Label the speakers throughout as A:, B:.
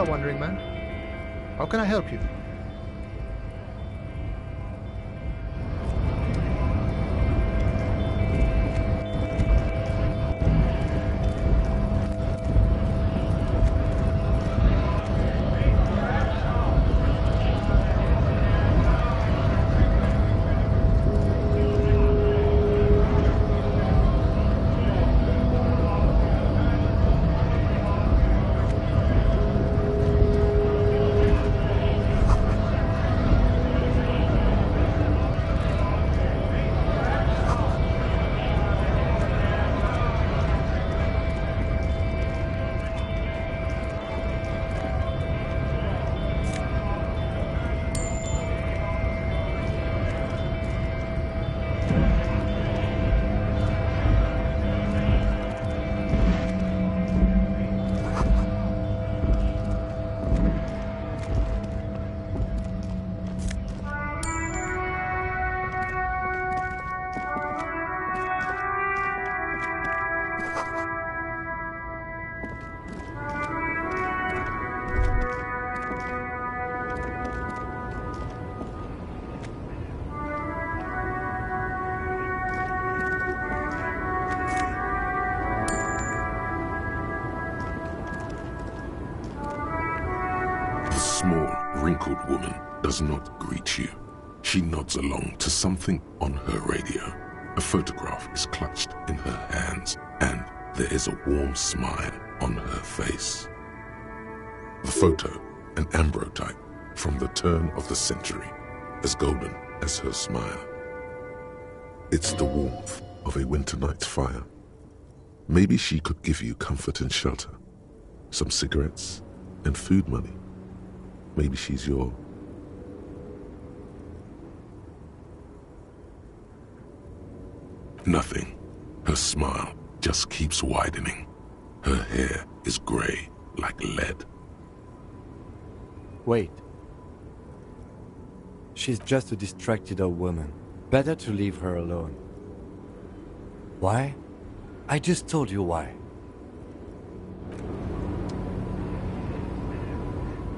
A: wandering man. How can I help you?
B: The small, wrinkled woman does not greet you. She nods along to something on her radio. A photograph is clutched in her hands, and there is a warm smile on her face. The photo, an ambrotype from the turn of the century, as golden as her smile. It's the warmth of a winter night's fire. Maybe she could give you comfort and shelter, some cigarettes and food money. Maybe she's your... Nothing. Her smile just keeps widening. Her hair is gray like lead.
C: Wait. She's just a distracted old woman. Better to leave her alone. Why? I just told you why.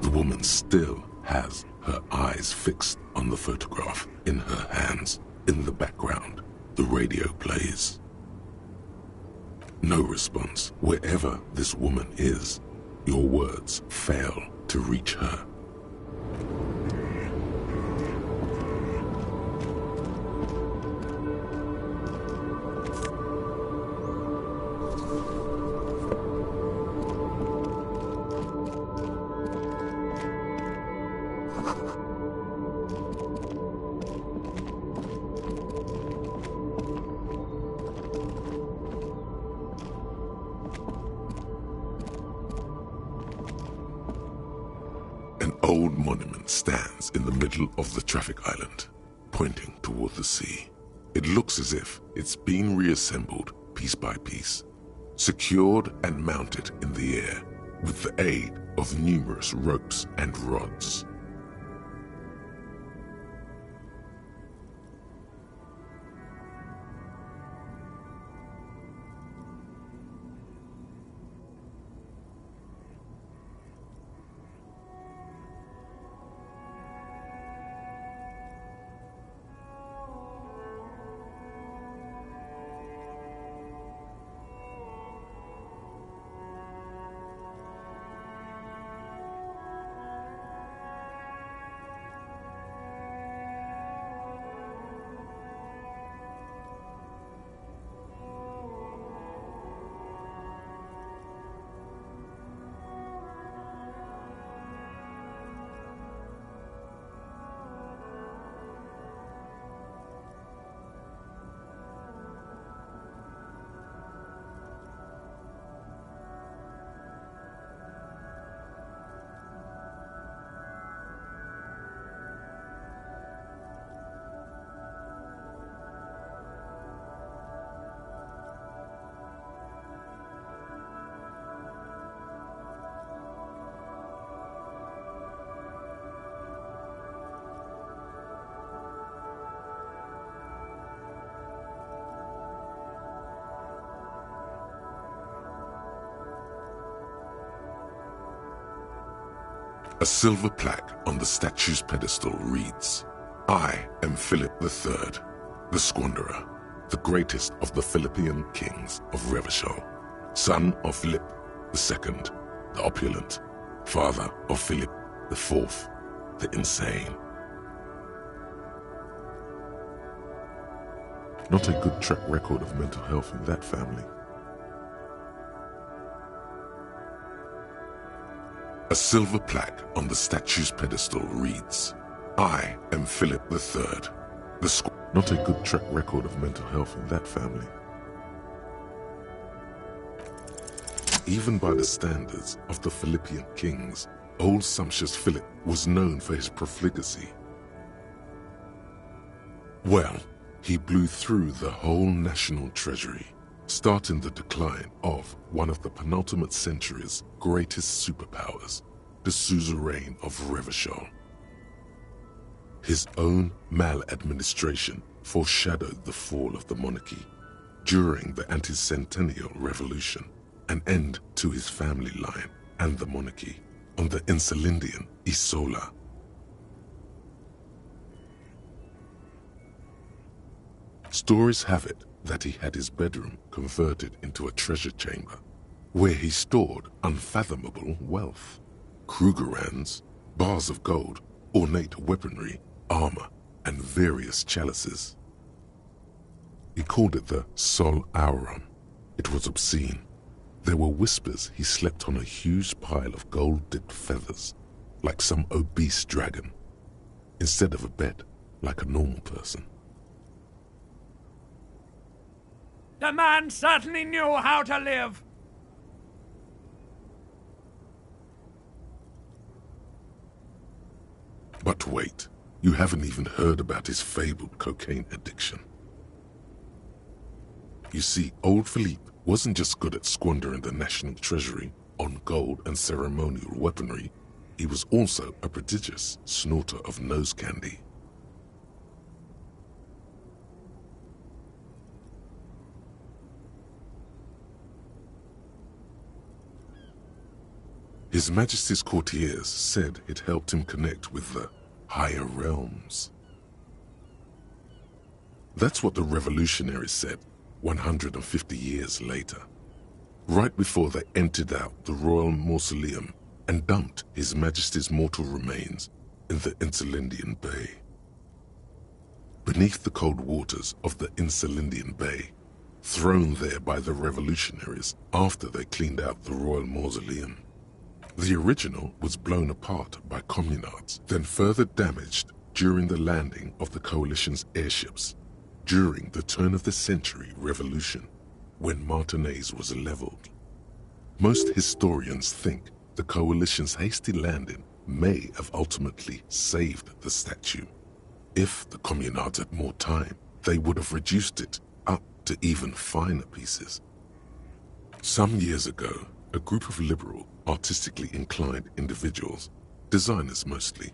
B: The woman still has her eyes fixed on the photograph in her hands. In the background, the radio plays. No response. Wherever this woman is, your words fail to reach her. An old monument stands in the middle of the traffic island, pointing toward the sea. It looks as if it's been reassembled piece by piece, secured and mounted in the air with the aid of numerous ropes and rods. A silver plaque on the statue's pedestal reads, "I am Philip III, the Squanderer, the greatest of the Philippian kings of Revachol, son of Philip II, the opulent, father of Philip IV, the insane." Not a good track record of mental health in that family. A silver plaque on the statue's pedestal reads, "I am Philip III, the Not a good track record of mental health in that family. Even by the standards of the Philippian kings, old sumptuous Philip was known for his profligacy. Well, he blew through the whole national treasury, starting the decline of one of the penultimate century's greatest superpowers, the suzerain of Revachol. His own maladministration foreshadowed the fall of the monarchy during the anti-centennial revolution, an end to his family line and the monarchy on the Insulindian Isola. Stories have it that he had his bedroom converted into a treasure chamber, where he stored unfathomable wealth, Krugerrands, bars of gold, ornate weaponry, armor, and various chalices. He called it the Sol Auron. It was obscene. There were whispers he slept on a huge pile of gold-dipped feathers, like some obese dragon, instead of a bed, like a normal person.
D: The man certainly knew how to live.
B: But wait, you haven't even heard about his fabled cocaine addiction. You see, old Philippe wasn't just good at squandering the national treasury on gold and ceremonial weaponry, he was also a prodigious snorter of nose candy. His Majesty's courtiers said it helped him connect with the higher realms. That's what the revolutionaries said 150 years later, right before they emptied out the royal mausoleum and dumped His Majesty's mortal remains in the Insulindian Bay. Beneath the cold waters of the Insulindian Bay, thrown there by the revolutionaries after they cleaned out the royal mausoleum. The original was blown apart by communards, then further damaged during the landing of the coalition's airships during the turn-of-the-century revolution, when Martinez was leveled. Most historians think the coalition's hasty landing may have ultimately saved the statue. If the communards had more time, they would have reduced it up to even finer pieces. Some years ago, a group of liberal, artistically inclined individuals, designers mostly,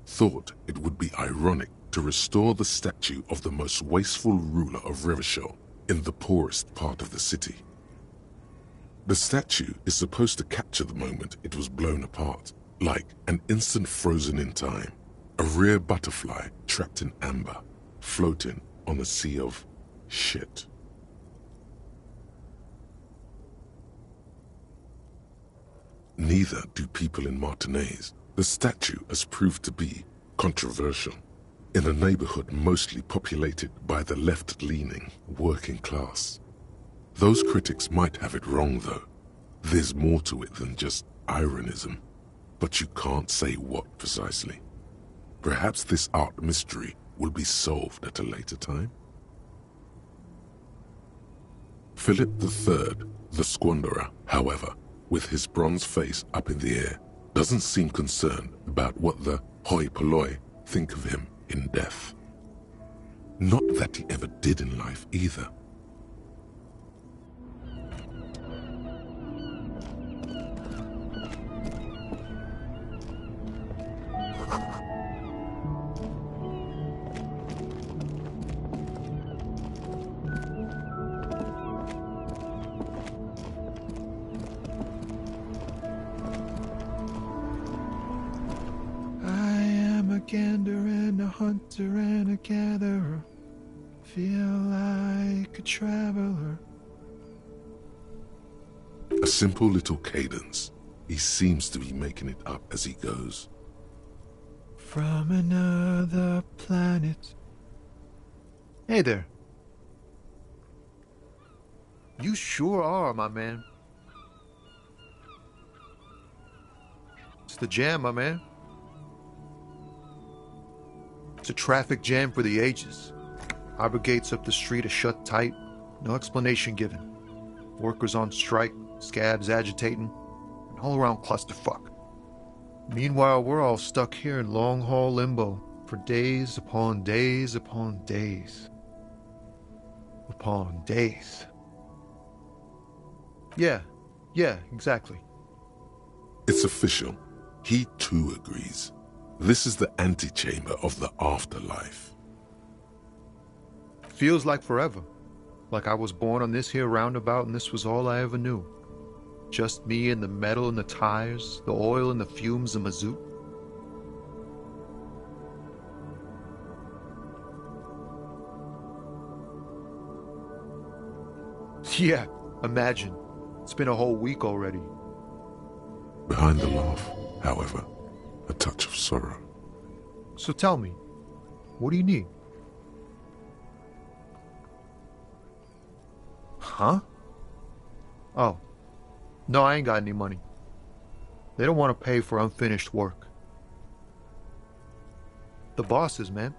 B: thought it would be ironic to restore the statue of the most wasteful ruler of Revachol in the poorest part of the city. The statue is supposed to capture the moment it was blown apart, like an instant frozen in time, a rare butterfly trapped in amber, floating on a sea of shit. Neither do people in Martinez. The statue has proved to be controversial in a neighborhood mostly populated by the left-leaning working class. Those critics might have it wrong, though. There's more to it than just ironism, but you can't say what precisely. Perhaps this art mystery will be solved at a later time. Philip III, the Squanderer, however, with his bronze face up in the air, doesn't seem concerned about what the hoi polloi think of him in death. Not that he ever did in life either.
A: hunter and a gatherer. Feel like a traveler.
B: A simple little cadence. He seems to be making it up as he goes.
A: From another planet. Hey there. You sure are, my man. It's the jam, my man. It's a traffic jam for the ages. Harbor gates up the street are shut tight. No explanation given. Workers on strike, scabs agitating, an all-around clusterfuck. Meanwhile, we're all stuck here in long-haul limbo for days upon days upon days. Upon days. Yeah, exactly.
B: It's official. He too agrees. This is the antechamber of the afterlife.
A: Feels like forever. Like I was born on this here roundabout and this was all I ever knew. Just me and the metal and the tires, the oil and the fumes of mazout. Yeah, imagine. It's been a whole week already.
B: Behind the laugh, however, a touch of sorrow.
A: So tell me, what do you need? Huh? Oh. No, I ain't got any money. They don't want to pay for unfinished work. The bosses, man.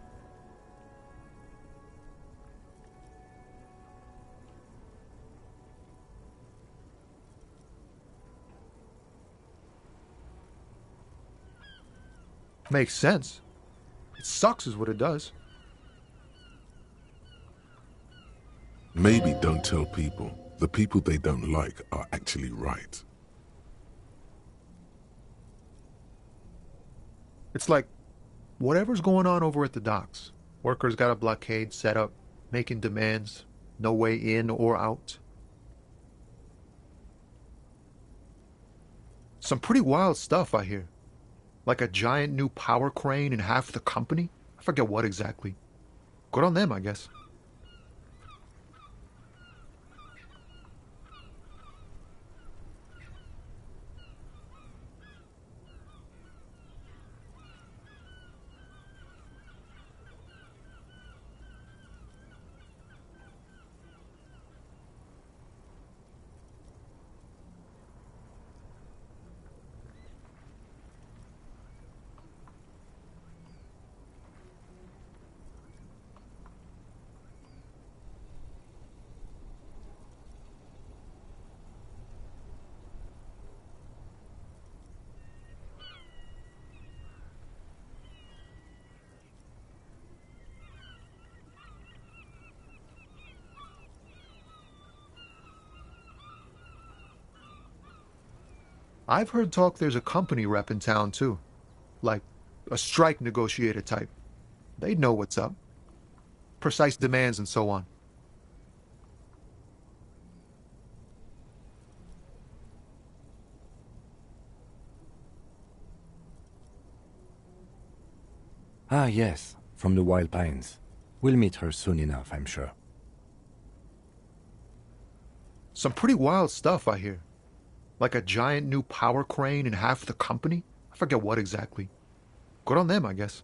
A: Makes sense. It sucks is what it does.
B: Maybe don't tell people. The people they don't like are actually right.
A: It's like, whatever's going on over at the docks. Workers got a blockade set up, making demands, no way in or out. Some pretty wild stuff, I hear. Like a giant new power crane in half the company? I forget what exactly. Good on them, I guess. I've heard talk there's a company rep in town too. Like a strike negotiator type. They'd know what's up. Precise demands and so on.
C: Ah, yes, from the Wild Pines. We'll meet her soon enough, I'm sure.
A: Some pretty wild stuff, I hear. Like a giant new power crane in half the company? I forget what exactly. Good on them, I guess.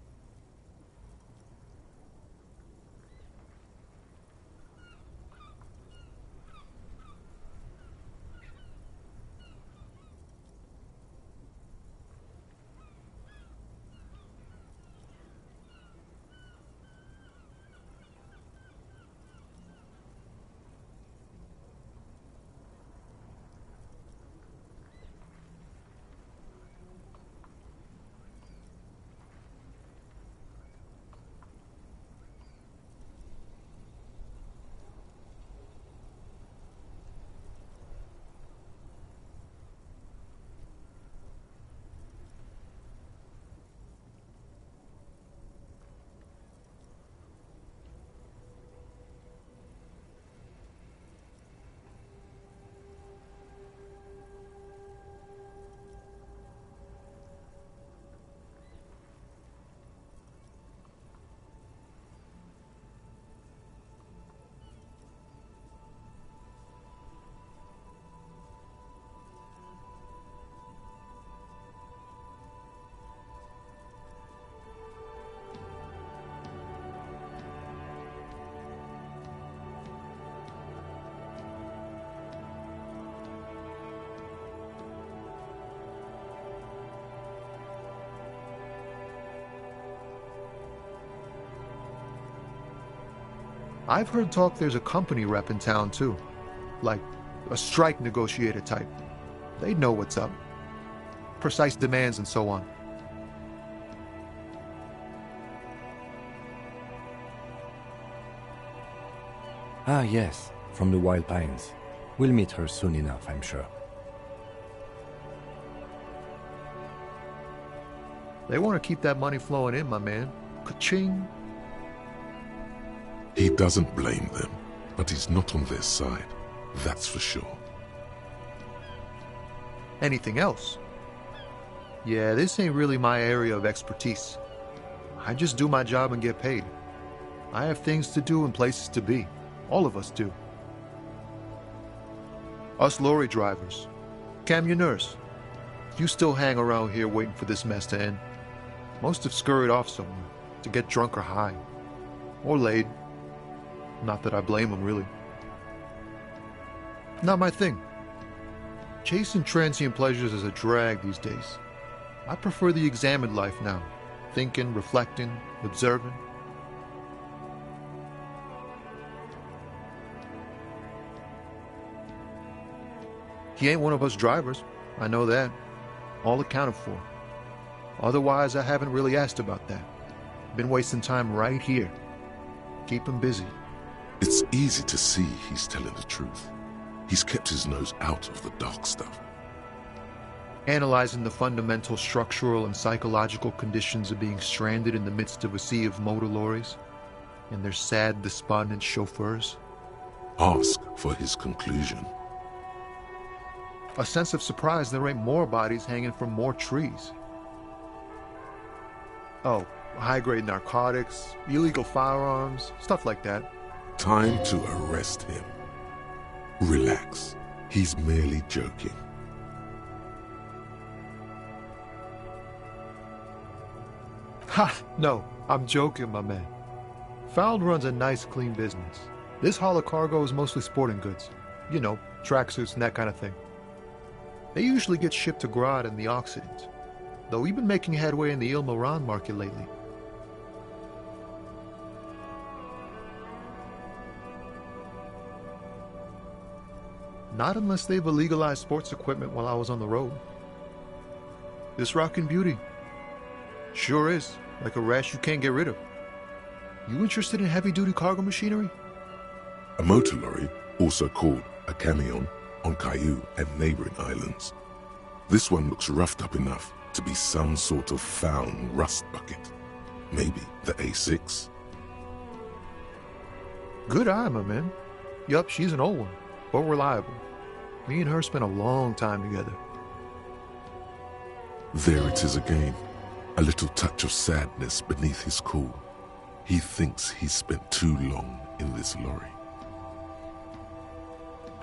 A: I've heard talk there's a company rep in town too. Like a strike negotiator type. They'd know what's up. Precise demands and so on.
C: Ah, yes, from the Wild Pines. We'll meet her soon enough, I'm sure.
A: They want to keep that money flowing in, my man. Ka-ching.
B: He doesn't blame them, but he's not on their side. That's for sure.
A: Anything else? Yeah, this ain't really my area of expertise. I just do my job and get paid. I have things to do and places to be. All of us do. Us lorry drivers. Camionneurs. You still hang around here waiting for this mess to end. Most have scurried off somewhere to get drunk or high. Or laid. Not that I blame them, really. Not my thing. Chasing transient pleasures is a drag these days. I prefer the examined life now. Thinking, reflecting, observing. He ain't one of us drivers. I know that. All accounted for. Otherwise, I haven't really asked about that. Been wasting time right here. Keep him busy.
B: It's easy to see he's telling the truth. He's kept his nose out of the dark stuff.
A: Analyzing the fundamental structural and psychological conditions of being stranded in the midst of a sea of motor lorries and their sad, despondent chauffeurs.
B: Ask for his conclusion.
A: A sense of surprise there ain't more bodies hanging from more trees. Oh, high-grade narcotics, illegal firearms, stuff like that.
B: Time to arrest him. Relax. He's merely joking.
A: Ha! No, I'm joking, my man. Found runs a nice, clean business. This haul of cargo is mostly sporting goods. You know, tracksuits and that kind of thing. They usually get shipped to Grad and the Occident, though we've been making headway in the Il Moran market lately. Not unless they've illegalized sports equipment while I was on the road. This rockin' beauty. Sure is, like a rash you can't get rid of. You interested in heavy-duty cargo machinery?
B: A motor lorry, also called a camion, on Caillou and neighboring islands. This one looks roughed up enough to be some sort of found rust bucket. Maybe the A6?
A: Good eye, my man. Yup, she's an old one, but reliable. Me and her spent a long time together.
B: There it is again. A little touch of sadness beneath his cool. He thinks he's spent too long in this lorry.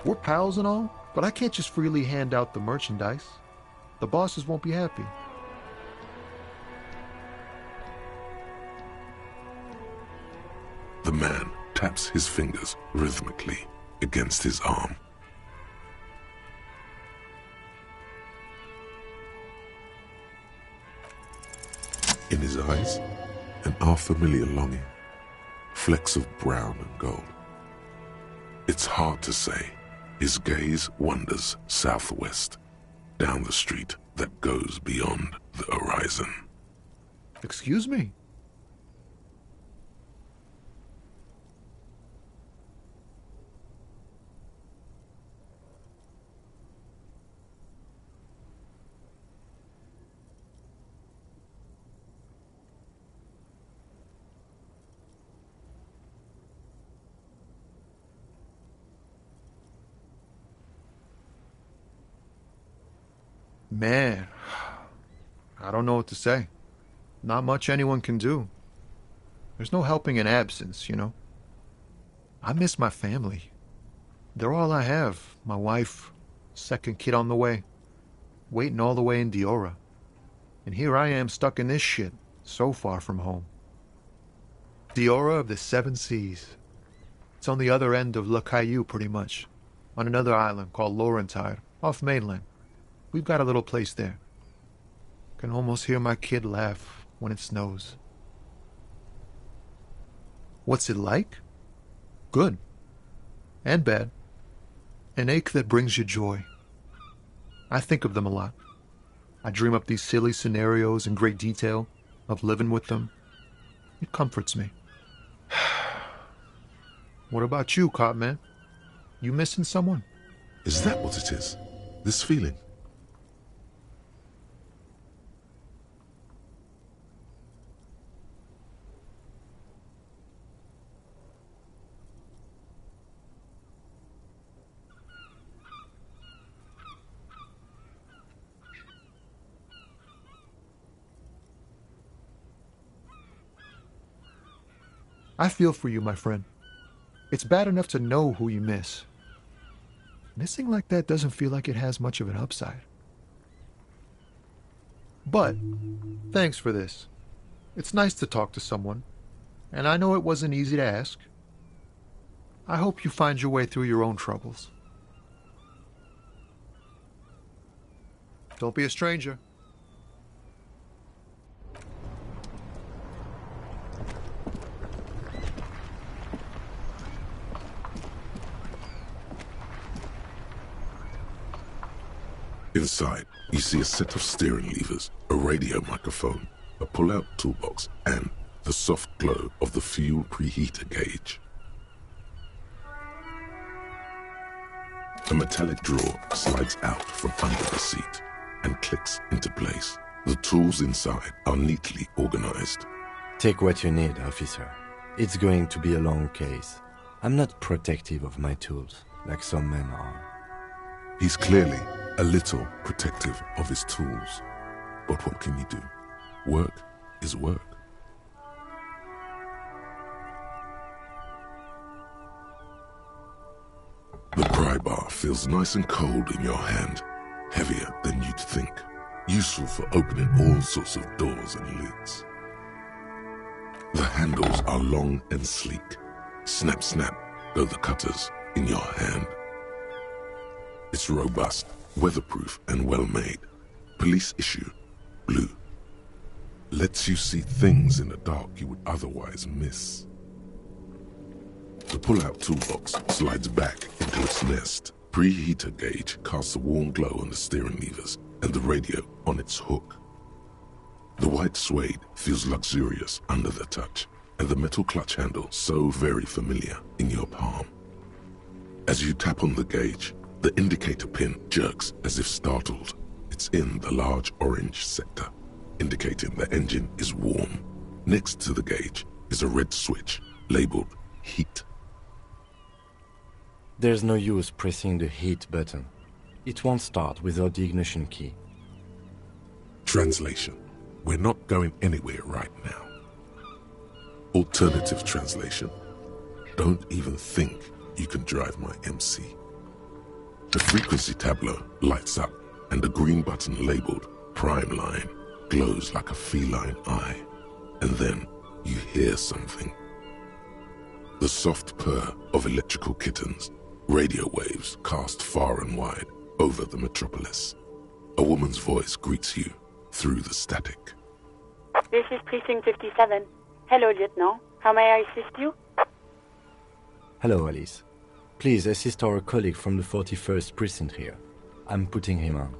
A: We're pals and all, but I can't just freely hand out the merchandise. The bosses won't be happy.
B: The man taps his fingers rhythmically against his arm. In his eyes, an unfamiliar longing, flecks of brown and gold. It's hard to say. His gaze wanders southwest, down the street that goes beyond the horizon.
A: Excuse me? Man, I don't know what to say. Not much anyone can do. There's no helping in absence, you know. I miss my family. They're all I have. My wife, second kid on the way, waiting all the way in Diora. And here I am stuck in this shit, so far from home. Diora of the Seven Seas. It's on the other end of Le Caillou, pretty much, on another island called Laurentide, off mainland. We've got a little place there. Can almost hear my kid laugh when it snows. What's it like? Good. And bad. An ache that brings you joy. I think of them a lot. I dream up these silly scenarios in great detail of living with them. It comforts me. What about you, Cop Man? You missing someone?
B: Is that what it is? This feeling?
A: I feel for you, my friend. It's bad enough to know who you miss. Missing like that doesn't feel like it has much of an upside. But, thanks for this. It's nice to talk to someone, and I know it wasn't easy to ask. I hope you find your way through your own troubles. Don't be a stranger.
B: Inside, you see a set of steering levers, a radio microphone, a pull-out toolbox, and the soft glow of the fuel preheater gauge. A metallic drawer slides out from under the seat and clicks into place. The tools inside are neatly organized.
C: Take what you need, officer. It's going to be a long case. I'm not protective of my tools, like some men are.
B: He's clearly a little protective of his tools. But what can you do? Work is work. The pry bar feels nice and cold in your hand, heavier than you'd think, useful for opening all sorts of doors and lids. The handles are long and sleek. Snap, snap go the cutters in your hand. It's robust, weatherproof, and well-made. Police issue, blue. Lets you see things in the dark you would otherwise miss. The pull-out toolbox slides back into its nest. Preheater gauge casts a warm glow on the steering levers and the radio on its hook. The white suede feels luxurious under the touch, and the metal clutch handle so very familiar in your palm. As you tap on the gauge, the indicator pin jerks as if startled. It's in the large orange sector, indicating the engine is warm. Next to the gauge is a red switch labeled heat.
C: There's no use pressing the heat button. It won't start without the ignition key.
B: Translation: we're not going anywhere right now. Alternative translation: don't even think you can drive my MC. The frequency tableau lights up, and the green button labeled Prime Line glows like a feline eye. And then you hear something. The soft purr of electrical kittens, radio waves cast far and wide over the metropolis. A woman's voice greets you through the static.
E: This is Precinct 57. Hello, Lieutenant. How may I assist you?
C: Hello, Alice. Please assist our colleague from the 41st Precinct here. I'm putting him on.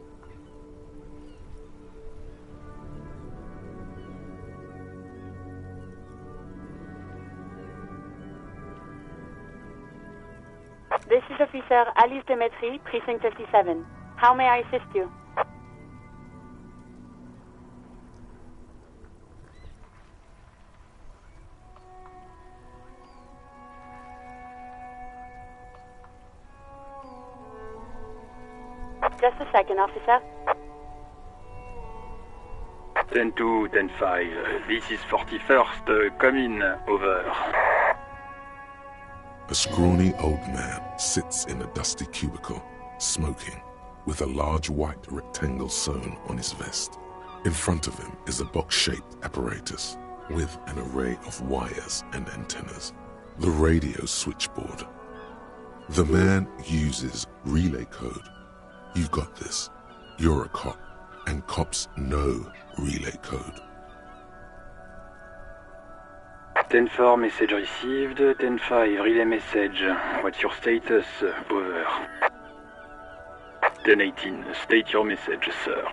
E: This is Officer Alice Demetri, Precinct 57. How may I assist you? Just a second, officer.
F: 10-2, 10-5. This is 41st. Come in. Over.
B: A scrawny old man sits in a dusty cubicle, smoking, with a large white rectangle sewn on his vest. In front of him is a box-shaped apparatus with an array of wires and antennas. The radio switchboard. The man uses relay code. You've got this. You're a cop, and cops know relay code.
F: 10-4, message received. 10-5, relay message. What's your status? Over. 10-18, state your message, sir.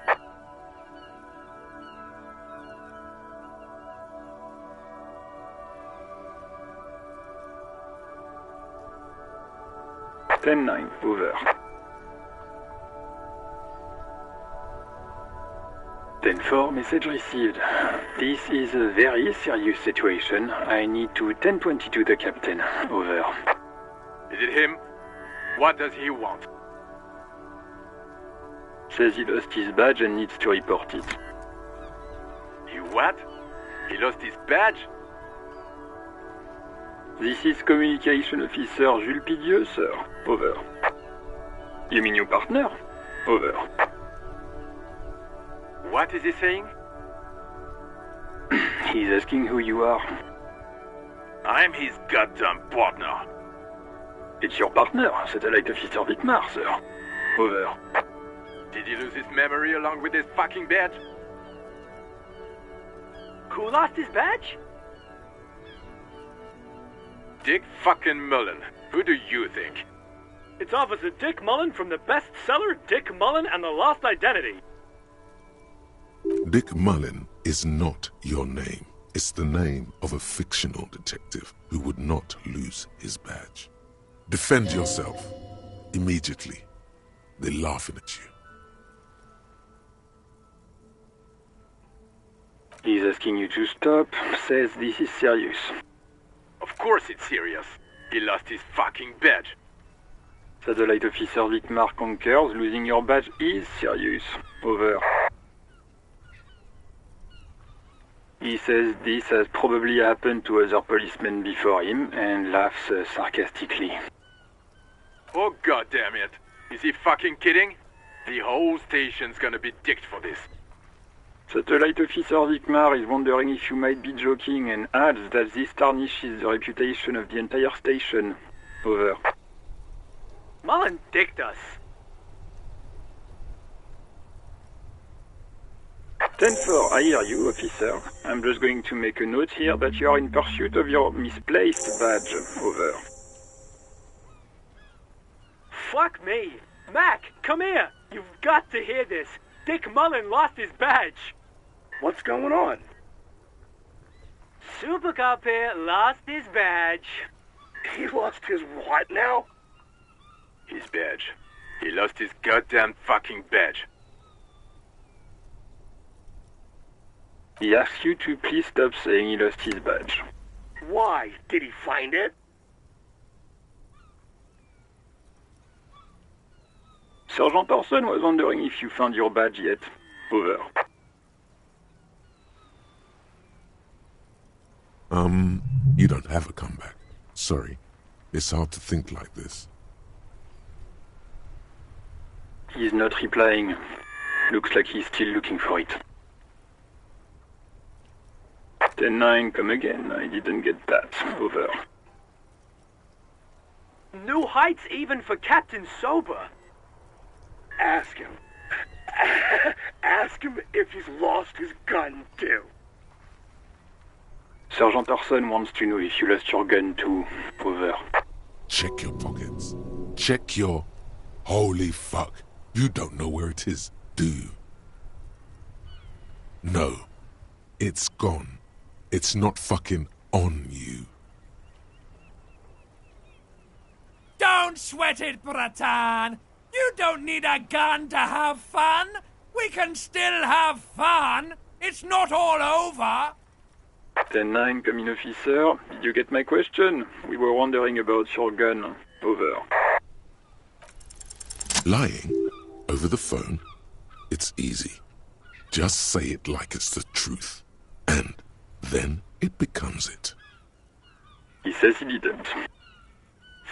F: Ten-9, over. 10-4, message received. This is a very serious situation. I need to 10-22 the captain. Over.
G: Is it him? What does he want?
F: Says he lost his badge and needs to report it.
G: He what? He lost his badge?
F: This is Communication Officer Jules Pidieux, sir. Over. You mean your partner? Over.
G: What is he saying?
F: He's asking who you are.
G: I'm his goddamn partner.
F: It's your partner, Satellite Officer Vitmar, sir. Over.
G: Did he lose his memory along with his fucking badge?
D: Who lost his badge?
G: Dick fucking Mullen. Who do you think?
D: It's Officer Dick Mullen from the bestseller Dick Mullen and the Lost Identity.
B: Dick Mullen is not your name. It's the name of a fictional detective who would not lose his badge. Defend yourself. Immediately. They're laughing at you.
F: He's asking you to stop. Says this is serious.
G: Of course it's serious. He lost his fucking badge.
F: Satellite Officer Vitmar concurs. Losing your badge is serious. Over. He says this has probably happened to other policemen before him and laughs sarcastically.
G: Oh goddamn it. Is he fucking kidding? The whole station's gonna be dicked for this.
F: Satellite Officer Vitmar is wondering if you might be joking and adds that this tarnishes the reputation of the entire station. Over.
D: Mullen dicked us.
F: 10-4, I hear you, officer. I'm just going to make a note here that you are in pursuit of your misplaced badge. Over.
D: Fuck me. Mac, come here. You've got to hear this. Dick Mullen lost his badge.
G: What's going on?
D: Super Cop here lost his badge.
G: He lost his what now? His badge. He lost his goddamn fucking badge.
F: He asks you to please stop saying he lost his badge.
G: Why? Did he find it?
F: Sergeant Orson was wondering if you found your badge yet. Over.
B: You don't have a comeback. Sorry. It's hard to think like this.
F: He's not replying. Looks like he's still looking for it. 10-9, come again. I didn't get that. Over.
D: New heights even for Captain Sober.
G: Ask him. Ask him if he's lost his gun, too.
F: Sergeant Orson wants to know if you lost your gun too. Over.
B: Check your pockets. Check your... Holy fuck. You don't know where it is, do you? No. It's gone. It's not fucking on you.
D: Don't sweat it, Bratan. You don't need a gun to have fun. We can still have fun. It's not all over.
F: 10-9, come in, officer. Did you get my question? We were wondering about your gun. Over.
B: Lying over the phone? It's easy. Just say it like it's the truth. And then it becomes it.
F: He says he didn't.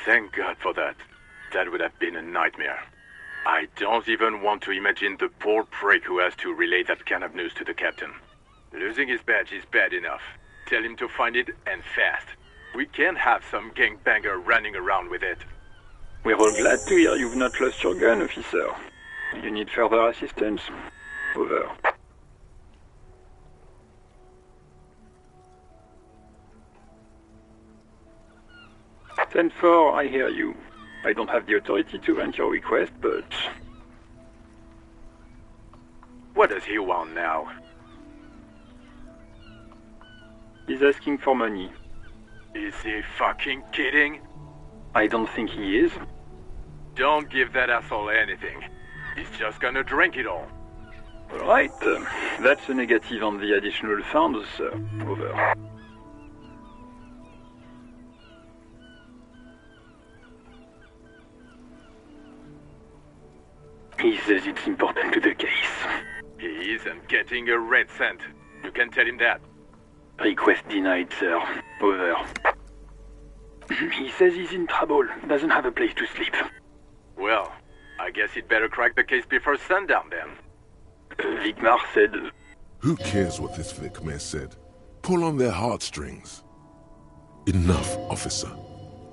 G: Thank God for that. That would have been a nightmare. I don't even want to imagine the poor prick who has to relay that kind of news to the captain. Losing his badge is bad enough. Tell him to find it, and fast. We can't have some gangbanger running around with it.
F: We're all glad to hear you've not lost your gun, officer. Do you need further assistance? Over. 10-4, I hear you. I don't have the authority to grant your request, but...
G: What does he want now?
F: He's asking for money.
G: Is he fucking kidding?
F: I don't think he is.
G: Don't give that asshole anything. He's just gonna drink it all.
F: Alright, that's a negative on the additional funds, over. He says it's important to the case.
G: He isn't getting a red cent. You can tell him that.
F: Request denied, sir. Over. He says he's in trouble, doesn't have a place to sleep.
G: Well, I guess he'd better crack the case before sundown then.
F: Vicmar said...
B: Who cares what this Vicmar said? Pull on their heartstrings. Enough, officer.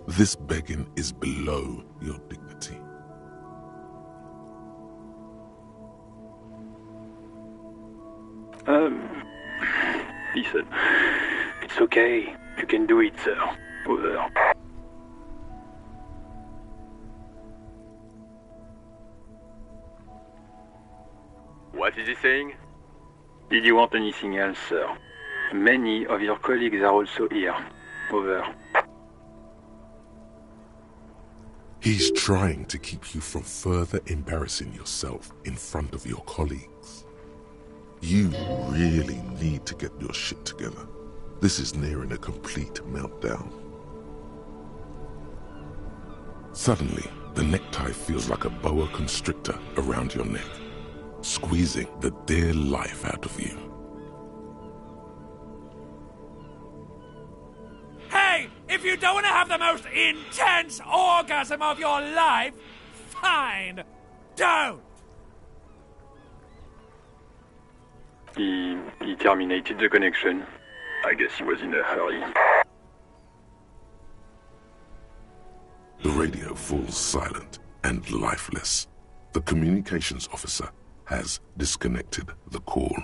B: This begging is below your dignity.
F: Listen. It's okay. You can do it, sir. Over.
G: What is he saying?
F: Did you want anything else, sir? Many of your colleagues are also here. Over.
B: He's trying to keep you from further embarrassing yourself in front of your colleagues. You really need to get your shit together. This is nearing a complete meltdown. Suddenly, the necktie feels like a boa constrictor around your neck, squeezing the dear life out of you.
D: Hey, if you don't want to have the most intense orgasm of your life, fine, don't.
F: He terminated the connection. I guess he was in a hurry.
B: The radio falls silent and lifeless. The communications officer has disconnected the call.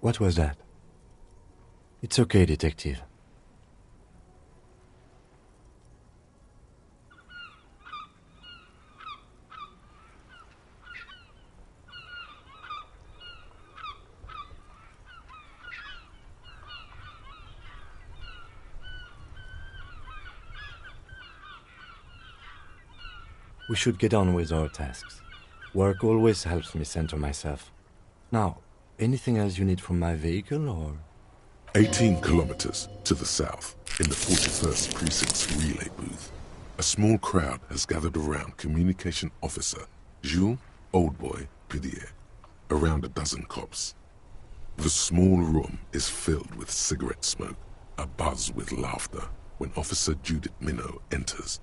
C: What was that? It's okay, detective. We should get on with our tasks. Work always helps me center myself. Now, anything else you need from my vehicle, or...?
B: 18 kilometers to the south, in the 41st Precinct's relay booth, a small crowd has gathered around Communication Officer Jules Oldboy Pidier, around a dozen cops. The small room is filled with cigarette smoke, abuzz with laughter, when Officer Judith Minot enters.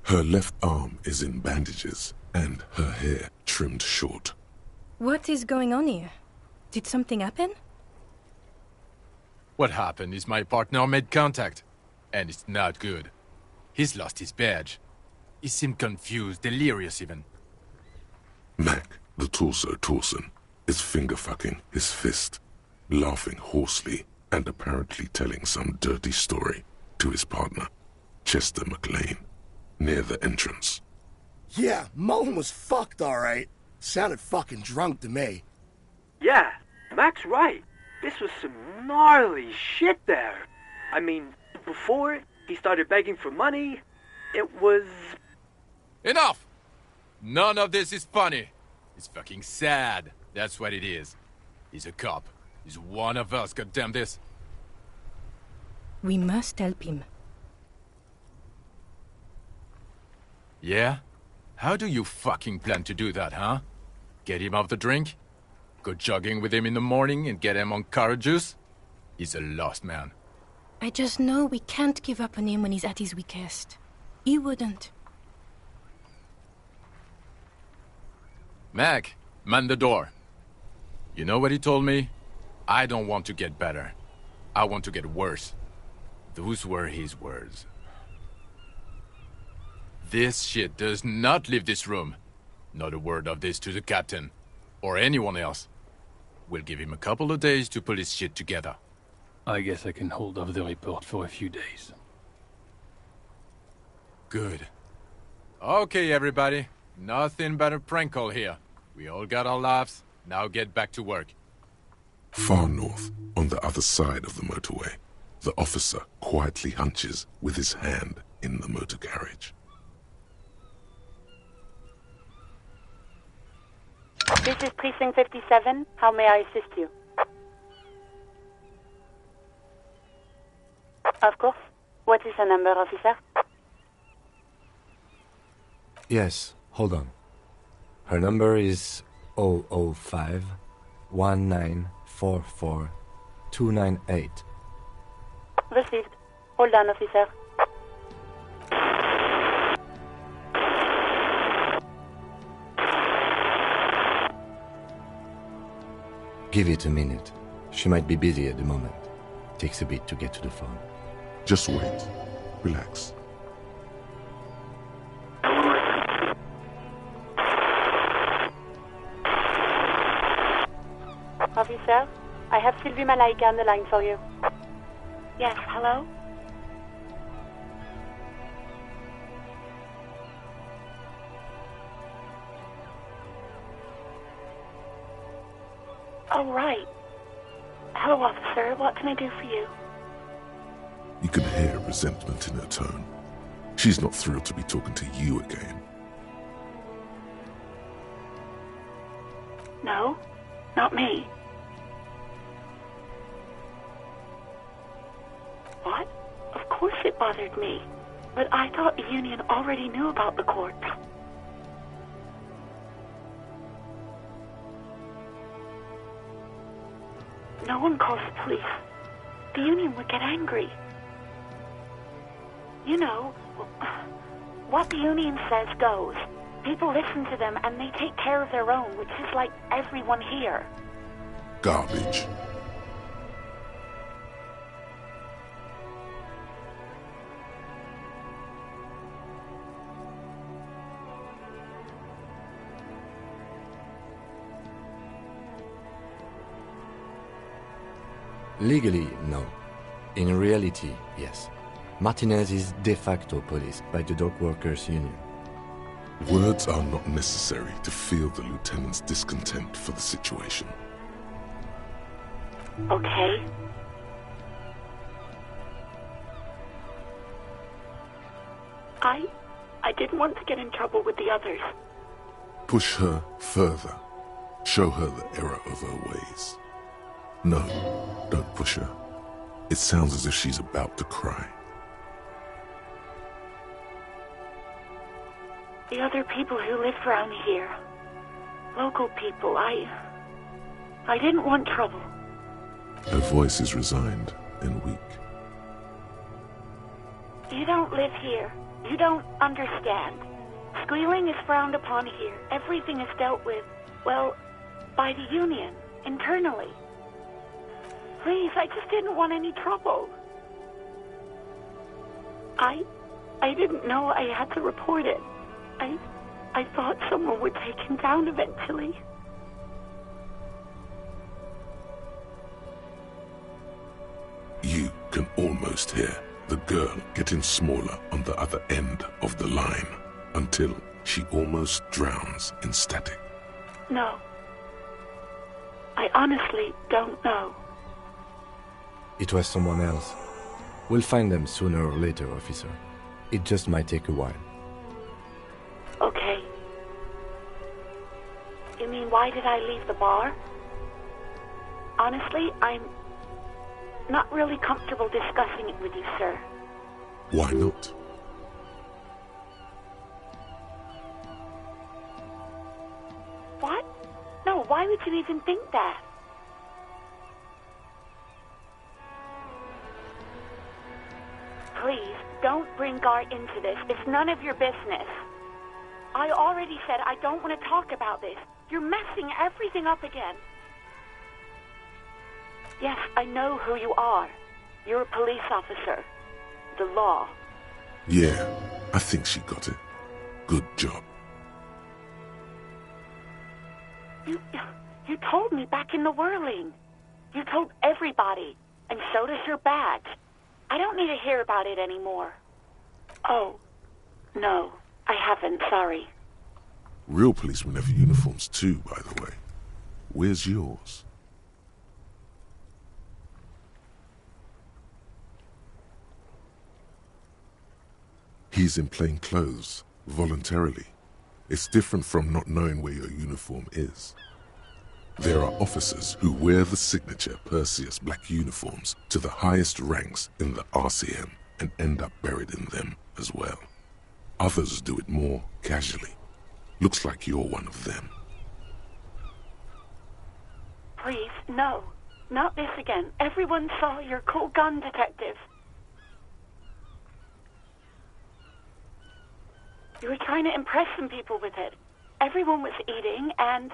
B: Her left arm is in bandages, and her hair trimmed short.
H: What is going on here? Did something happen?
I: What happened is my partner made contact, and it's not good. He's lost his badge. He seemed confused, delirious even.
B: Mac, the torso Torson, is finger-fucking his fist, laughing hoarsely and apparently telling some dirty story to his partner, Chester McLean, near the entrance.
J: Yeah, Mullen was fucked, alright. Sounded fucking drunk to me.
K: Yeah, Mac's right. This was some gnarly shit there. I mean, before he started begging for money, it was...
I: Enough! None of this is funny. It's fucking sad. That's what it is. He's a cop. He's one of us, goddamn this.
H: We must help him.
I: Yeah? How do you fucking plan to do that, huh? Get him off the drink? Go jogging with him in the morning and get him on carrot juice? He's a lost man.
H: I just know we can't give up on him when he's at his weakest. He wouldn't.
I: Mac, man the door. You know what he told me? I don't want to get better. I want to get worse. Those were his words. This shit does not leave this room. Not a word of this to the captain. Or anyone else. We'll give him a couple of days to pull his shit together.
F: I guess I can hold off the report for a few days.
I: Good. Okay, everybody. Nothing but a prank call here. We all got our laughs. Now get back to work.
B: Far north, on the other side of the motorway, the officer quietly hunches with his hand in the motor carriage.
E: This is Precinct 57. How may I assist you? Of course. What is the number, officer?
C: Yes, hold on. Her number is 005 1944 298.
E: Received. Hold on, officer.
C: Give it a minute. She might be busy at the moment. Takes a bit to get to the phone.
B: Just wait. Relax.
E: Officer, I have Sylvie Malaika on the line for you. Yes, hello? Oh, right. Hello, officer. What can I do for you?
B: You can hear resentment in her tone. She's not thrilled to be talking to you again.
E: No, not me. What? Of course it bothered me. But I thought the union already knew about the court. No one calls the police. The union would get angry. You know, what the union says goes. People listen to them and they take care of their own, which is like everyone here.
B: Garbage.
C: Legally, no. In reality, yes. Martinez is de facto policed by the dock workers' union.
B: Words are not necessary to feel the lieutenant's discontent for the situation.
E: Okay. I didn't want to get in trouble with the others.
B: Push her further. Show her the error of her ways. No, don't push her. It sounds as if she's about to cry.
E: The other people who live around here. Local people, I didn't want trouble.
B: Her voice is resigned and weak.
E: You don't live here. You don't understand. Squealing is frowned upon here. Everything is dealt with, well, by the union, internally. Please, I just didn't want any trouble. I didn't know I had to report it. I thought someone would take him down eventually.
B: You can almost hear the girl getting smaller on the other end of the line until she almost drowns in static.
E: No. I honestly don't know.
C: It was someone else. We'll find them sooner or later, officer. It just might take a while.
E: Okay. You mean, why did I leave the bar? Honestly, I'm not really comfortable discussing it with you, sir.
B: Why not?
E: What? No, why would you even think that? Please, don't bring Gar into this. It's none of your business. I already said I don't want to talk about this. You're messing everything up again. Yes, I know who you are. You're a police officer. The law.
B: Yeah, I think she got it. Good job.
E: You told me back in the whirling. You told everybody, and so does your badge. I don't need to hear about it anymore. Oh, No, I haven't, sorry.
B: Real policemen have uniforms too, by the way. Where's yours? He's in plain clothes, voluntarily. It's different from not knowing where your uniform is. There are officers who wear the signature Perseus black uniforms to the highest ranks in the RCM and end up buried in them as well. Others do it more casually. Looks like you're one of them.
E: Please, no. Not this again. Everyone saw your cool gun detective. You were trying to impress some people with it. Everyone was eating, and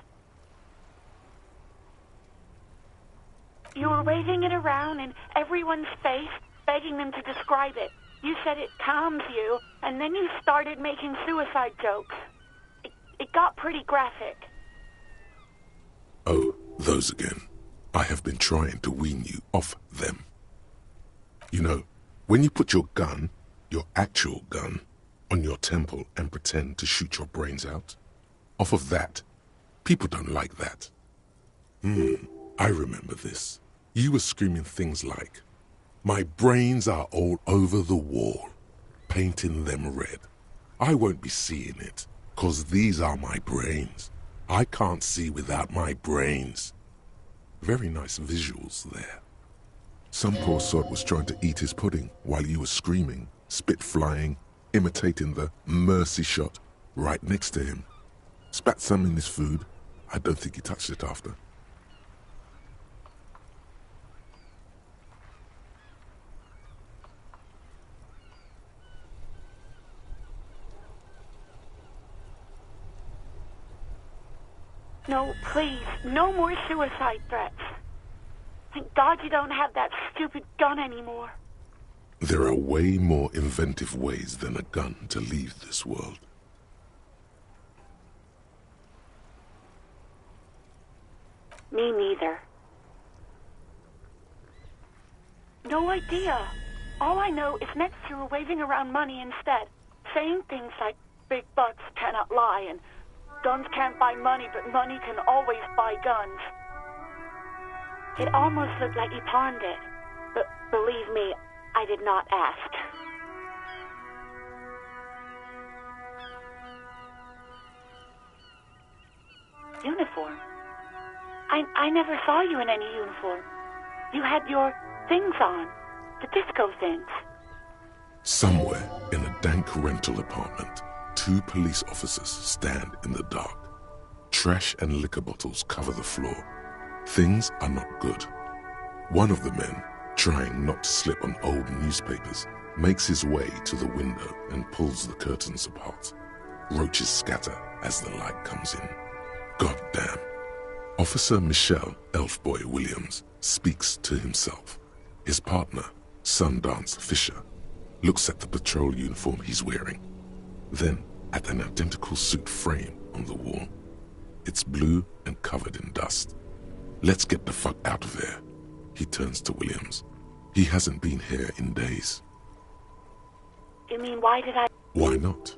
E: you were waving it around in everyone's face, begging them to describe it. You said it calms you, and then you started making suicide jokes. It got pretty graphic.
B: Oh, those again. I have been trying to wean you off them. You know, when you put your gun, your actual gun, on your temple and pretend to shoot your brains out, off of that, people don't like that. I remember this. You were screaming things like, "My brains are all over the wall, painting them red. I won't be seeing it, 'cause these are my brains. I can't see without my brains." Very nice visuals there. Some poor sod was trying to eat his pudding while you were screaming, spit flying, imitating the mercy shot right next to him. Spat some in his food. I don't think he touched it after.
E: No, please, no more suicide threats. Thank God you don't have that stupid gun anymore.
B: There are way more inventive ways than a gun to leave this world.
E: Me neither. No idea. All I know is next you were waving around money instead, saying things like big bucks cannot lie and guns can't buy money, but money can always buy guns. It almost looked like you pawned it, but believe me, I did not ask. Uniform? I never saw you in any uniform. You had your things on, the disco things.
B: Somewhere in a dank rental apartment, 2 police officers stand in the dark. Trash and liquor bottles cover the floor. Things are not good. One of the men, trying not to slip on old newspapers, makes his way to the window and pulls the curtains apart. Roaches scatter as the light comes in. God damn. Officer Michelle Elfboy Williams speaks to himself. His partner, Sundance Fisher, looks at the patrol uniform he's wearing, then at an identical suit frame on the wall. It's blue and covered in dust. "Let's get the fuck out of here." He turns to Williams. He hasn't been here in days.
E: You mean, why did I...
B: Why not?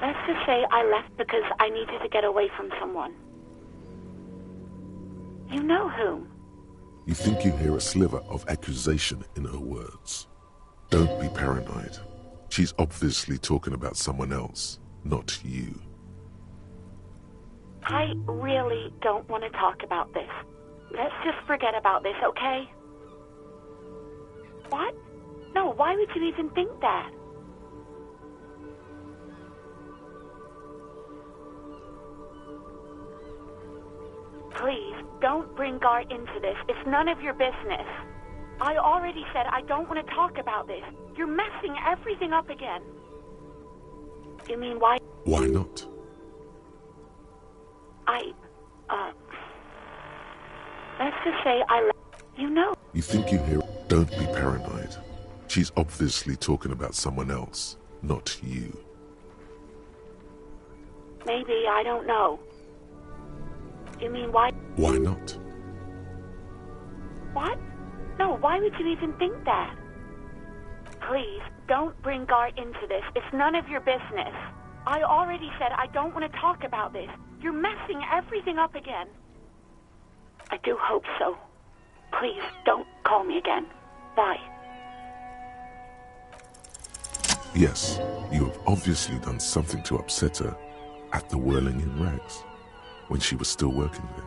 E: Let's just say I left because I needed to get away from someone. You know whom?
B: You think you hear a sliver of accusation in her words. Don't be paranoid. She's obviously talking about someone else, not you.
E: I really don't want to talk about this. Let's just forget about this, okay? What? No, why would you even think that? Please, don't bring Gar into this. It's none of your business. I already said I don't want to talk about this. You're messing everything up again. You mean, why?
B: Why not?
E: Let's just say I left. You know.
B: You think you hear... Don't be paranoid. She's obviously talking about someone else, not you.
E: Maybe, I don't know. You mean, why?
B: Why not?
E: What? No, why would you even think that? Please, don't bring Gart into this. It's none of your business. I already said I don't want to talk about this. You're messing everything up again. I do hope so. Please, don't call me again. Bye.
B: Yes, you have obviously done something to upset her at the Whirling in Rags, when she was still working there.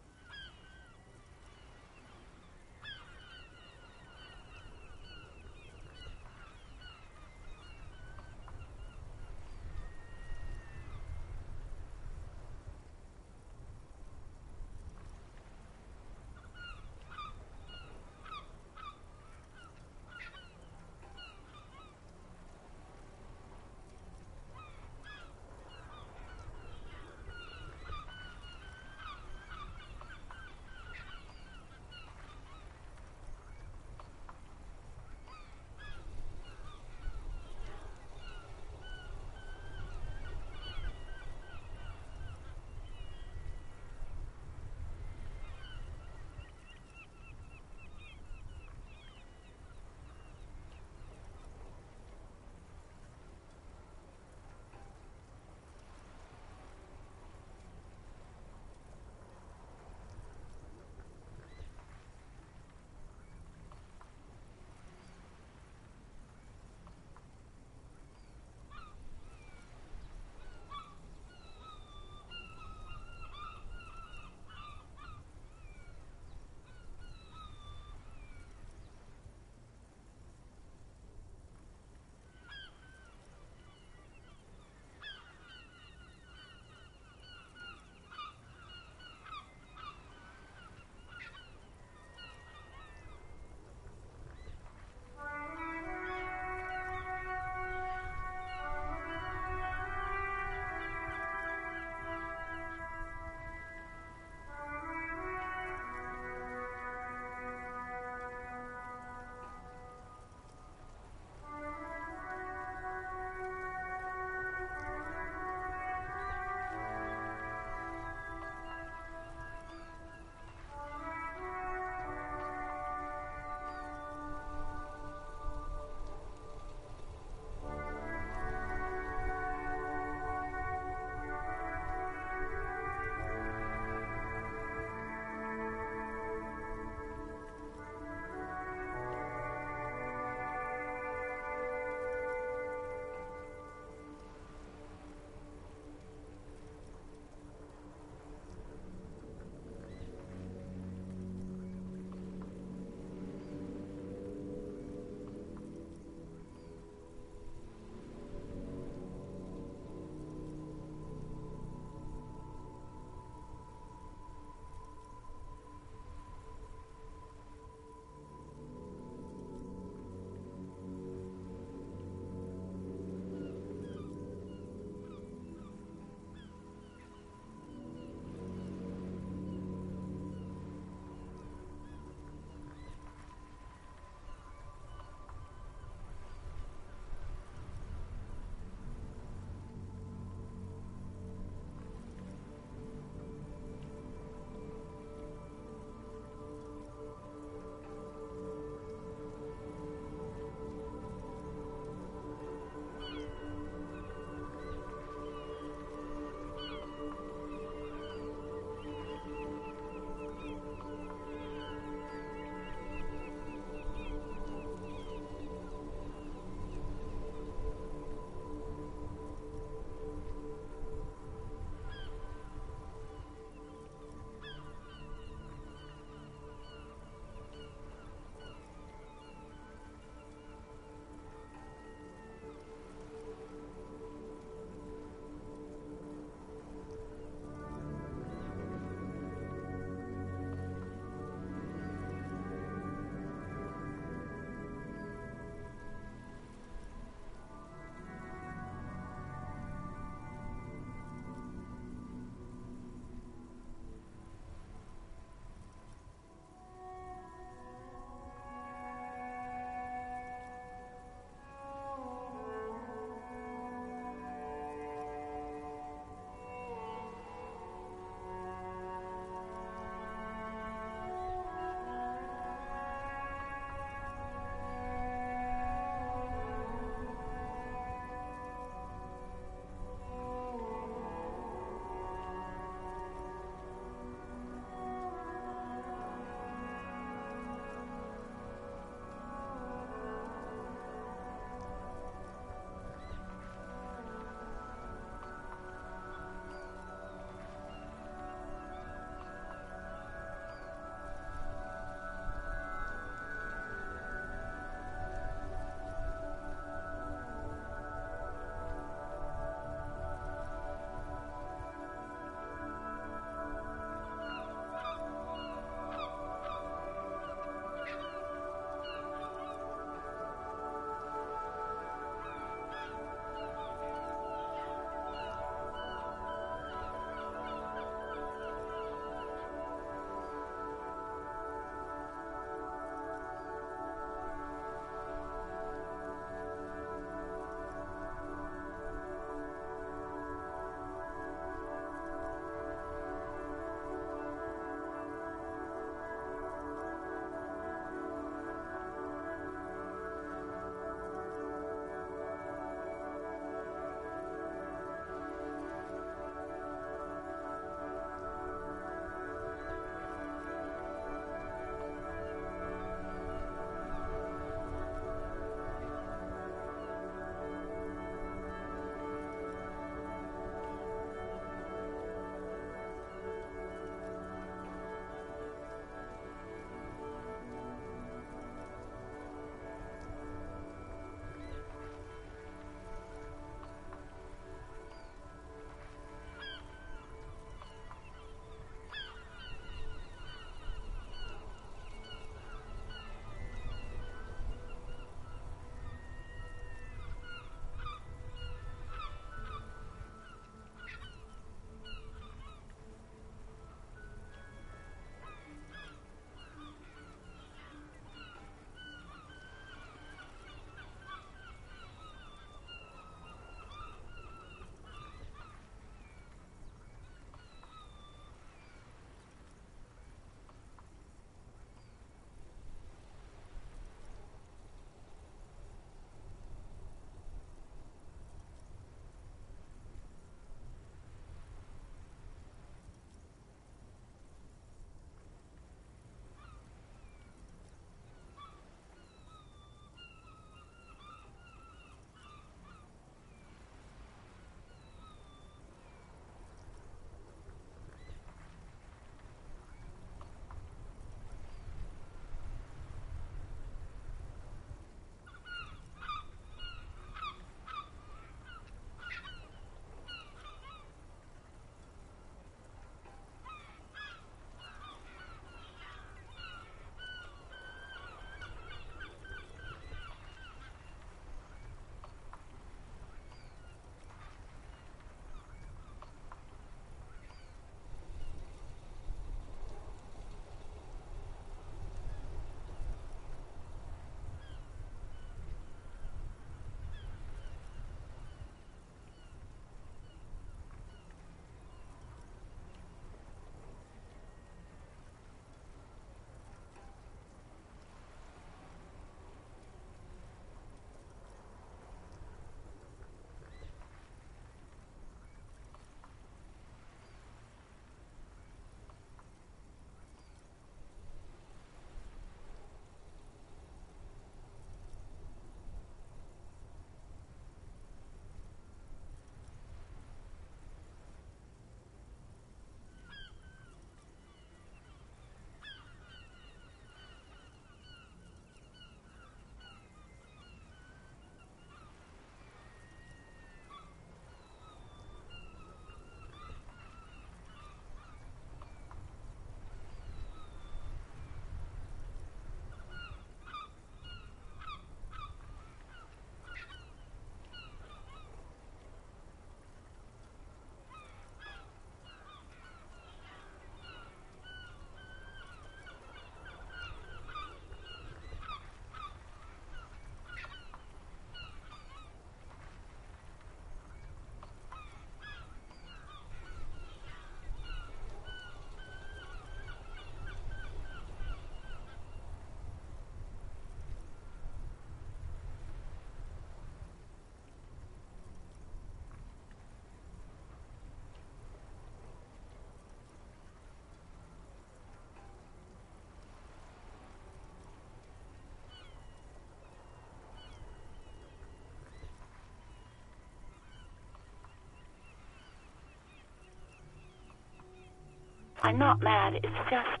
E: I'm not mad. It's just,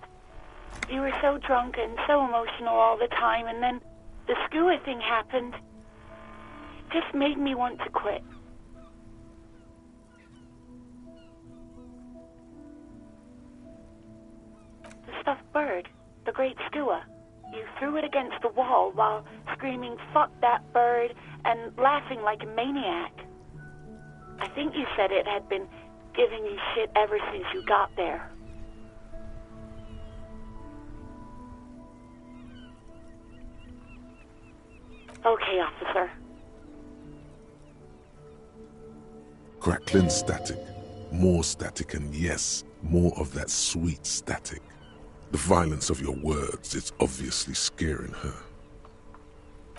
E: you were so drunk and so emotional all the time, and then the skua thing happened. It just made me want to quit. The stuffed bird, the great skua. You threw it against the wall while screaming, "Fuck that bird," and laughing like a maniac. I think you said it had been giving you shit ever since you got there. Okay, officer.
B: Crackling static. More static, and yes, more of that sweet static. The violence of your words is obviously scaring her.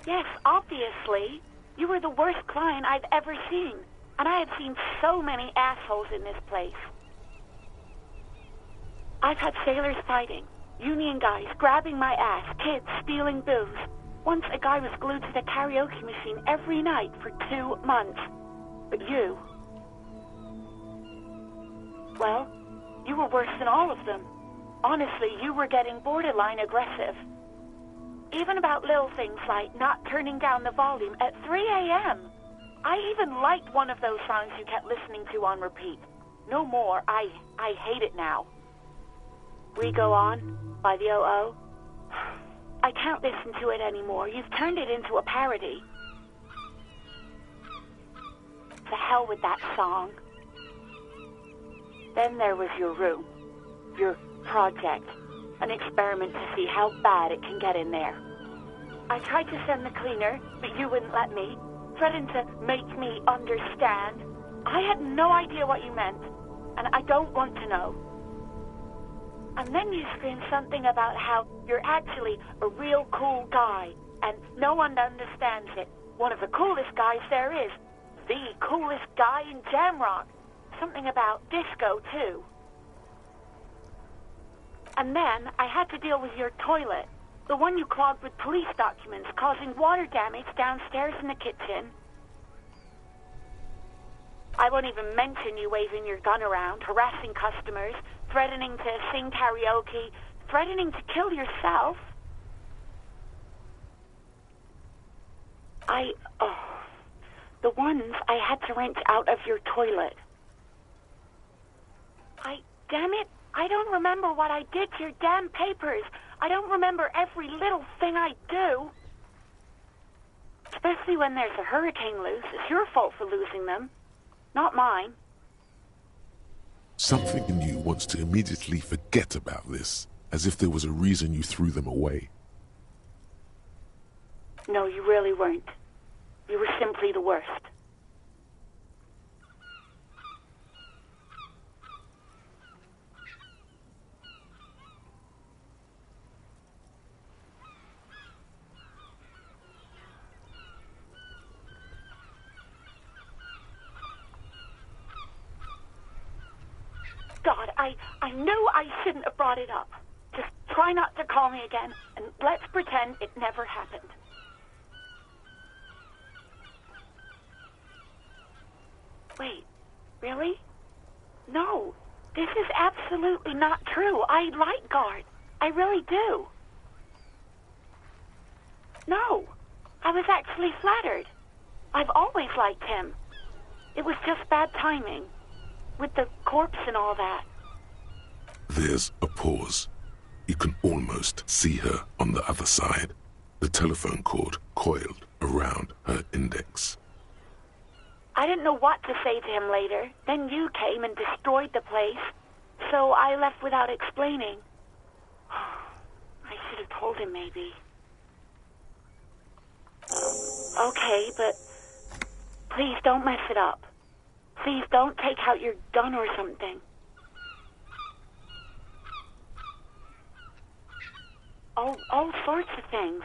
E: Yes, obviously. You were the worst client I've ever seen. And I have seen so many assholes in this place. I've had sailors fighting, union guys grabbing my ass, kids stealing booze. Once a guy was glued to the karaoke machine every night for 2 months. But you... well, you were worse than all of them. Honestly, you were getting borderline aggressive. Even about little things like not turning down the volume at 3 a.m. I even liked one of those songs you kept listening to on repeat. No more. I hate it now. We Go On by the O.O. I can't listen to it anymore. You've turned it into a parody. To hell with that song. Then there was your room. Your project. An experiment to see how bad it can get in there. I tried to send the cleaner, but you wouldn't let me. Threatened to make me understand. I had no idea what you meant, and I don't want to know. And then you screamed something about how you're actually a real cool guy, and no one understands it. One of the coolest guys there is. The coolest guy in Jamrock. Something about disco, too. And then I had to deal with your toilet. The one you clogged with police documents, causing water damage downstairs in the kitchen. I won't even mention you waving your gun around, harassing customers, threatening to sing karaoke, threatening to kill yourself. The ones I had to wrench out of your toilet. Damn it, I don't remember what I did to your damn papers. I don't remember every little thing I do. Especially when there's a hurricane loose. It's your fault for losing them, not mine.
B: Something in you wants to immediately forget about this, as if there was a reason you threw them away.
E: No, you really weren't. You were simply the worst. God, I knew I shouldn't have brought it up. Just try not to call me again, and let's pretend it never happened. Wait, really? No, this is absolutely not true. I like Guard. I really do. No, I was actually flattered. I've always liked him. It was just bad timing. With the corpse and all that.
B: There's a pause. You can almost see her on the other side. The telephone cord coiled around her index.
E: I didn't know what to say to him later. Then you came and destroyed the place. So I left without explaining. I should have told him, maybe. Okay, but please don't mess it up. Please don't take out your gun or something. All sorts of things.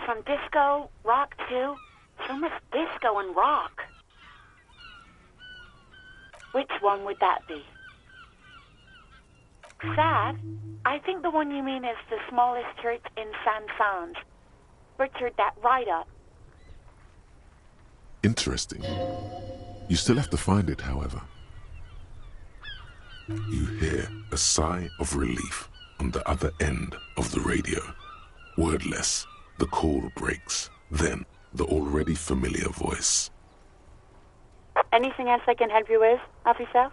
E: From disco, rock too. So much disco and rock. Which one would that be? Sad? I think the one you mean is the smallest church in San Franz. Butchered that right up.
B: Interesting. You still have to find it, however. You hear a sigh of relief on the other end of the radio. Wordless, the call breaks. Then, the already familiar voice.
E: Anything else I can help you with, officer?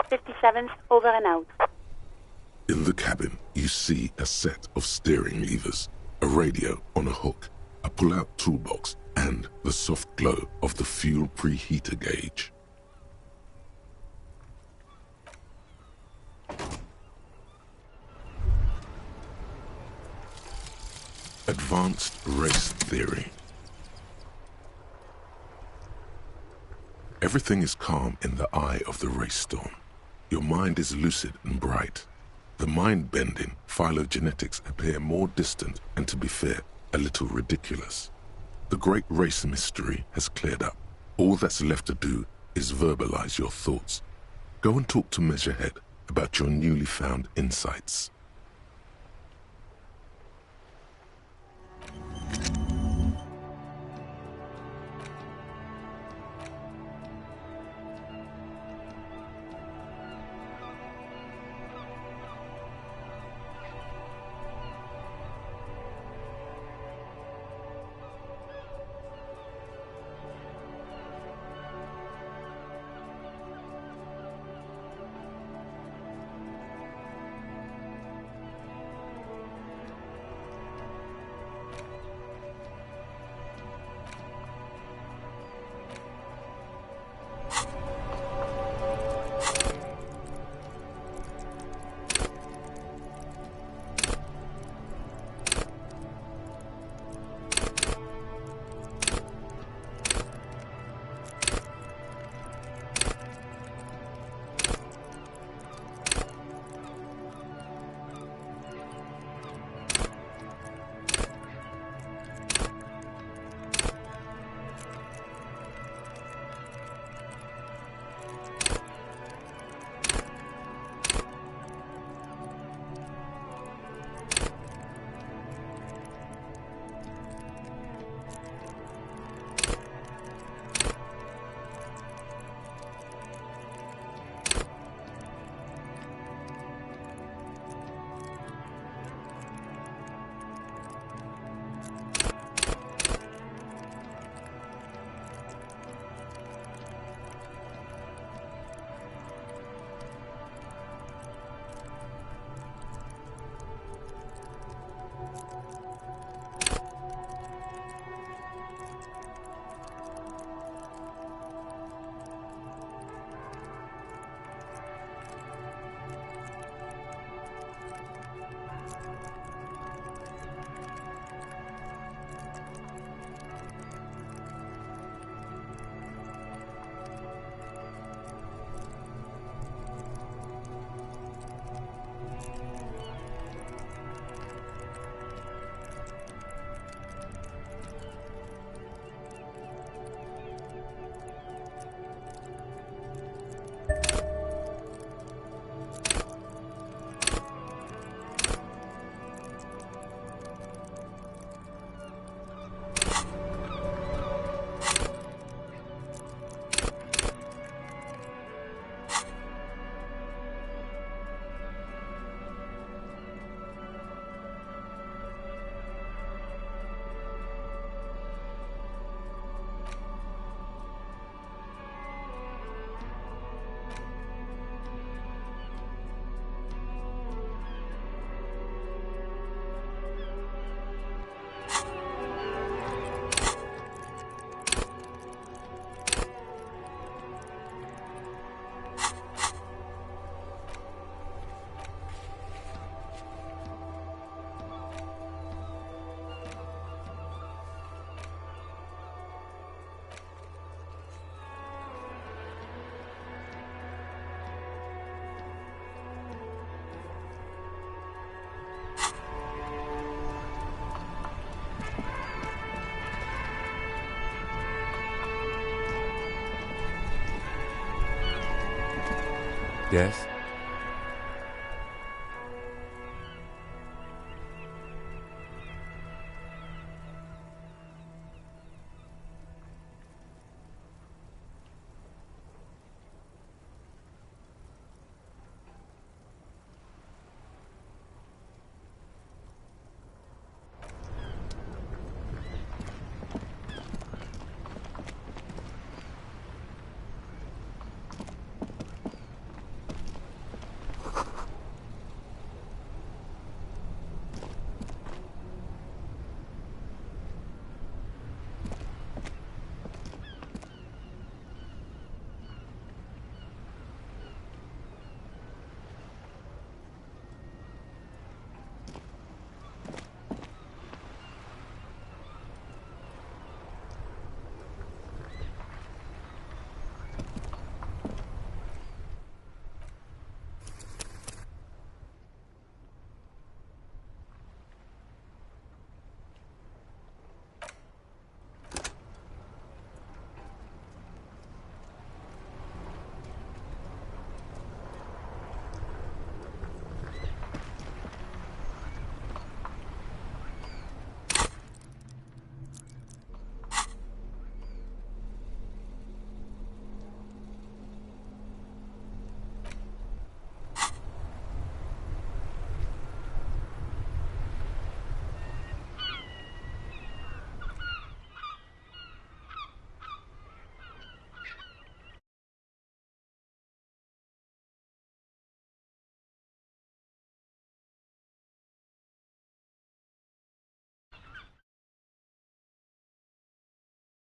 E: '57's over and out.
B: In the cabin, you see a set of steering levers, a radio on a hook, a pull-out toolbox, and the soft glow of the fuel preheater gauge. Advanced race theory. Everything is calm in the eye of the race storm. Your mind is lucid and bright. The mind-bending phylogenetics appear more distant and, to be fair, a little ridiculous. The great race mystery has cleared up. All that's left to do is verbalize your thoughts. Go and talk to Measurehead about your newly found insights.
C: Yes?